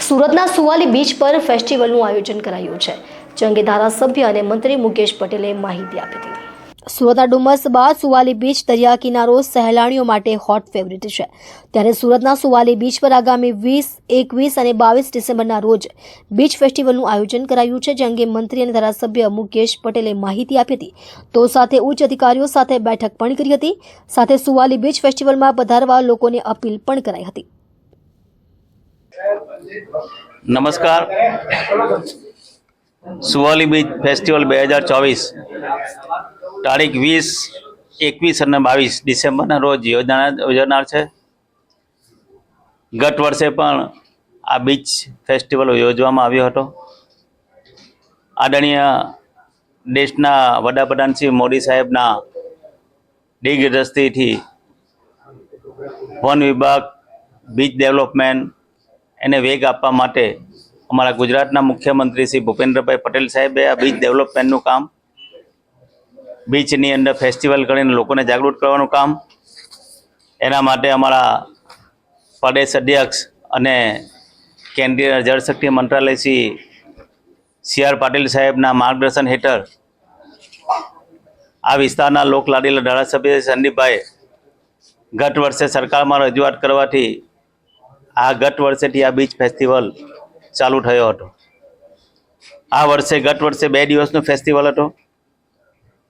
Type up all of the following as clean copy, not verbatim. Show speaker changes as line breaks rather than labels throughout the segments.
સુરતના સુવાલી બીચ પર ફેસ્ટિવલનું આયોજન કરાયું છે, જે અંગે ધારાસભ્ય અને મંત્રી મુકેશ પટેલે માહિતી આપી હતી. સુરતના ડુમસ બાદ સુવાલી બીચ દરિયા કિનારો સહેલાણીઓ માટે હોટ ફેવરિટ છે. ત્યારે સુરતના સુવાલી બીચ પર આગામી 20, 21 અને 22 ડિસેમ્બરના રોજ બીચ ફેસ્ટિવલનું આયોજન કરાયું છે, જે અંગે મંત્રી અને ધારાસભ્ય મુકેશ પટેલે માહિતી આપી હતી. તો સાથે ઉચ્ચ અધિકારીઓ સાથે બેઠક પણ કરી હતી. સાથે સુવાલી બીચ ફેસ્ટિવલમાં પધારવા લોકોને અપીલ પણ કરાઈ હતી.
નમસ્કાર. સુવાલી બીચ ફેસ્ટિવલ 2024 તારીખ 20, 21 અને 22 ડિસેમ્બરના રોજ યોજાનાર છે. ગત વર્ષે પણ આ બીચ ફેસ્ટિવલ યોજવામાં આવ્યો હતો. આદરણીય દેશના વડાપ્રધાન શ્રી મોદી સાહેબના દિગ્દ્રષ્ટિથી વન વિભાગ, બીચ ડેવલપમેન્ટ એને વેગ આપવા માટે અમારા ગુજરાતના મુખ્યમંત્રી શ્રી ભૂપેન્દ્રભાઈ પટેલ સાહેબે આ બીચ ડેવલપમેન્ટનું કામ, બીચની અંદર ફેસ્ટિવલ કરીને લોકોને જાગૃત કરવાનું કામ, એના માટે અમારા પ્રદેશ અધ્યક્ષ અને કેન્દ્રીય જળશક્તિ મંત્રાલય શ્રી સી આર પાટીલ સાહેબના માર્ગદર્શન હેઠળ આ વિસ્તારના લોકલાડીલા ધારાસભ્ય સંદીપભાઈ ગત વર્ષે સરકારમાં રજૂઆત કરવાથી ગત વર્ષેથી આ બીચ ફેસ્ટિવલ ચાલુ થયો હતો. ગત વર્ષે 2 દિવસનો ફેસ્ટિવલ હતો.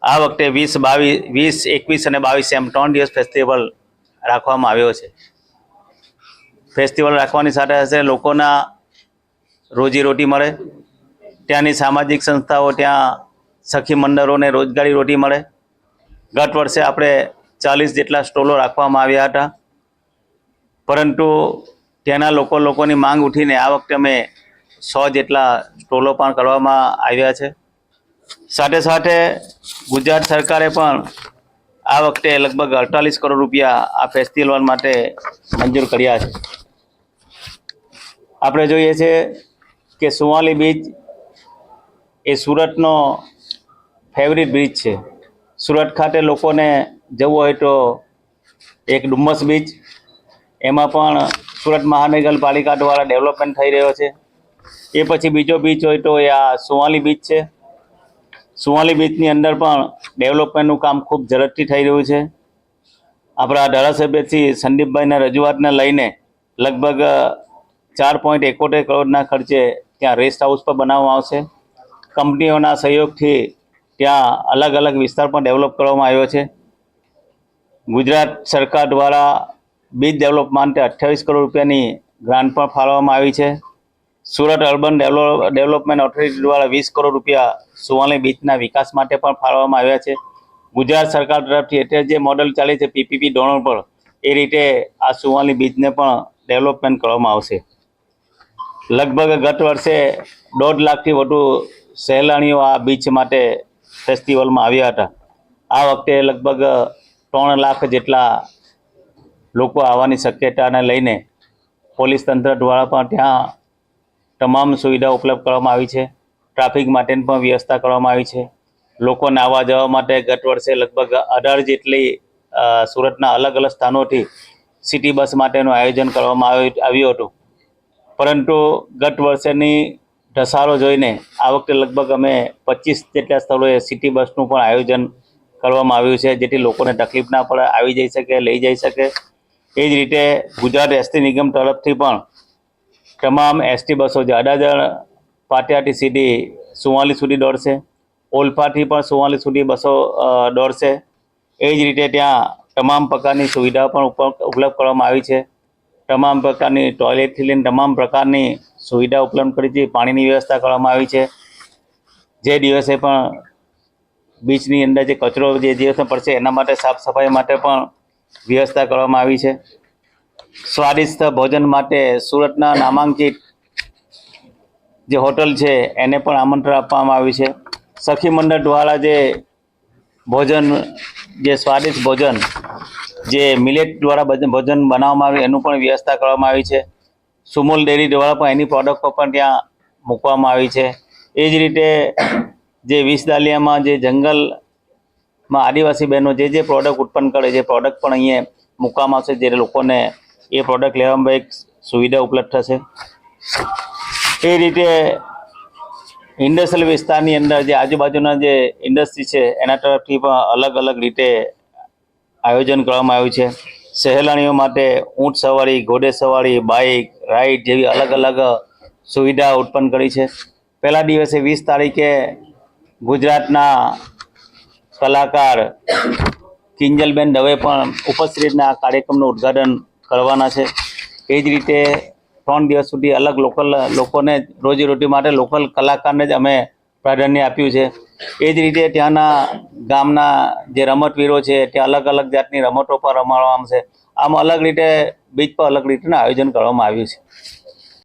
આ વખતે 20, 21 અને 22 એમ 3 દિવસ ફેસ્ટિવલ રાખવામાં આવ્યો છે. ફેસ્ટિવલ રાખવાની સાથે સાથે લોકોના રોજીરોટી મળે, ત્યાંની સામાજિક સંસ્થાઓ, ત્યાં સખી મંડળોને રોજગારી રોટી મળે. ગત વર્ષે આપણે 40 જેટલા સ્ટોલો રાખવામાં આવ્યા હતા, પરંતુ ત્યાંના લોકોની માંગ ઉઠીને આ વખતે અમે 100 જેટલા સ્ટોલો પણ કરવામાં આવ્યા છે. સાથે સાથે ગુજરાત સરકારે પણ આ વખતે લગભગ 48 કરોડ રૂપિયા આ ફેસ્ટિવલ માટે મંજૂર કર્યા છે. આપણે જોઈએ છે કે સુવાલી બીચ એ સુરતનો ફેવરિટ બીચ છે. સુરત ખાતે લોકોને જવું હોય તો એક ડુમસ બીચ, એમાં પણ સુરત મહાનગરપાલિકા દ્વારા ડેવલપમેન્ટ થઈ રહ્યો છે. એ પછી બીજો બીચ હોય તો એ આ સુવાલી બીચ છે. સુવાલી બીચની અંદર પણ ડેવલપમેન્ટનું કામ ખૂબ ઝડપથી થઈ રહ્યું છે. આપણા ધારાસભ્ય શ્રી સંદીપભાઈના રજૂઆતને લઈને લગભગ 4.71 કરોડના ખર્ચે ત્યાં રેસ્ટ હાઉસ પર બનાવવામાં આવશે. કંપનીઓના સહયોગથી ત્યાં અલગ અલગ વિસ્તાર પણ ડેવલપ કરવામાં આવ્યો છે. ગુજરાત સરકાર દ્વારા બીચ ડેવલપ માટે 28 કરોડ રૂપિયાની ગ્રાન્ટ પણ ફાળવવામાં આવી છે. સુરત અર્બન ડેવલપમેન્ટ ઓથોરિટી દ્વારા 20 કરોડ રૂપિયા સુવાલી બીચના વિકાસ માટે પણ ફાળવવામાં આવ્યા છે. ગુજરાત સરકાર તરફથી અત્યારે જે મોડલ ચાલે છે પીપીપી ધોરણ પર, એ રીતે આ સુવાલી બીચને પણ ડેવલપમેન્ટ કરવામાં આવશે. લગભગ ગત વર્ષે 1.5 લાખથી વધુ સહેલાણીઓ આ બીચ માટે ફેસ્ટિવલમાં આવ્યા હતા. આ વખતે લગભગ 3 લાખ જેટલા લોકો આવવાની શક્યતાને લઈને પોલીસ તંત્ર દ્વારા પણ ત્યાં તમામ સુવિધા ઉપલબ્ધ કરવામાં આવી છે. ટ્રાફિક માટેની પણ વ્યવસ્થા કરવામાં આવી છે. લોકોને આવવા જવા માટે ગત વર્ષે લગભગ 18 જેટલી સુરતના અલગ અલગ સ્થાનોથી સિટી બસ માટેનું આયોજન કરવામાં આવ્યું હતું. પરંતુ ગત વર્ષેની ધસારો જોઈને આ વખતે લગભગ અમે 25 જેટલા સ્થળોએ સિટી બસનું પણ આયોજન કરવામાં આવ્યું છે, જેથી લોકોને તકલીફ ના પડે, આવી જઈ શકે, લઈ જઈ શકે. એ જ રીતે ગુજરાત એસટી નિગમ તરફથી પણ તમામ એસટી બસો જે અડાજણ પાટિયાથી સીધી સુવાલી સુધી દોડશે, ઓલપાથી પણ સુવાલી સુધી બસો દોડશે. એ જ રીતે ત્યાં તમામ પ્રકારની સુવિધાઓ પણ ઉપલબ્ધ કરવામાં આવી છે. તમામ પ્રકારની ટોયલેટથી લઈને તમામ પ્રકારની સુવિધા ઉપલબ્ધ કરી છે. પાણીની વ્યવસ્થા કરવામાં આવી છે. જે દિવસે પણ બીચની અંદર જે કચરો જે દિવસે પડશે એના માટે સાફ સફાઈ માટે પણ વ્યવસ્થા કરવામાં આવી છે. સ્વાદિષ્ટ ભોજન માટે સુરતના નામાંકિત જે હોટલ છે એને પણ આમંત્રણ આપવામાં આવ્યું છે. સખી મંડળ દ્વારા જે ભોજન, જે સ્વાદિષ્ટ ભોજન, જે મિલેટ દ્વારા ભોજન બનાવવામાં આવ્યું એનું પણ વ્યવસ્થા કરવામાં આવી છે. સુમૂલ ડેરી દ્વારા પણ એની પ્રોડક્ટો પણ ત્યાં મૂકવામાં આવી છે. એ જ રીતે જે વિસદાલિયામાં જે જંગલમાં આદિવાસી બહેનો જે પ્રોડક્ટ ઉત્પન્ન કરે, જે પ્રોડક્ટ પણ અહીંયા મૂકવામાં આવશે, જે લોકોને એ પ્રોડક્ટ લેવામાં એક સુવિધા ઉપલબ્ધ થશે. એ રીતે ઇન્ડસ્ટ્રીયલ વિસ્તારની અંદર જે આજુબાજુના જે ઇન્ડસ્ટ્રી છે એના તરફથી પણ અલગ અલગ રીતે આયોજન કરવામાં આવ્યું છે. સહેલાણીઓ માટે ઊંટ સવારી, ઘોડે સવારી, બાઇક રાઇડ જેવી અલગ અલગ સુવિધા ઉત્પન્ન કરી છે. પહેલા દિવસે 20 તારીખે ગુજરાતના કલાકાર કિંજલબેન દવે પણ ઉપસ્થિતના આ કાર્યક્રમનું ઉદ્ઘાટન કરવાના છે. એ જ રીતે 3 દિવસ સુધી અલગ લોકોને રોજીરોટી માટે લોકલ કલાકારને જ અમે પ્રાધાન્ય આપ્યું છે. એ જ રીતે ત્યાંના ગામના જે રમતવીરો છે ત્યાં અલગ અલગ જાતની રમતો પર રમાડવામાં છે. આમ અલગ રીતે બીચ પર અલગ રીતના આયોજન કરવામાં આવ્યું છે.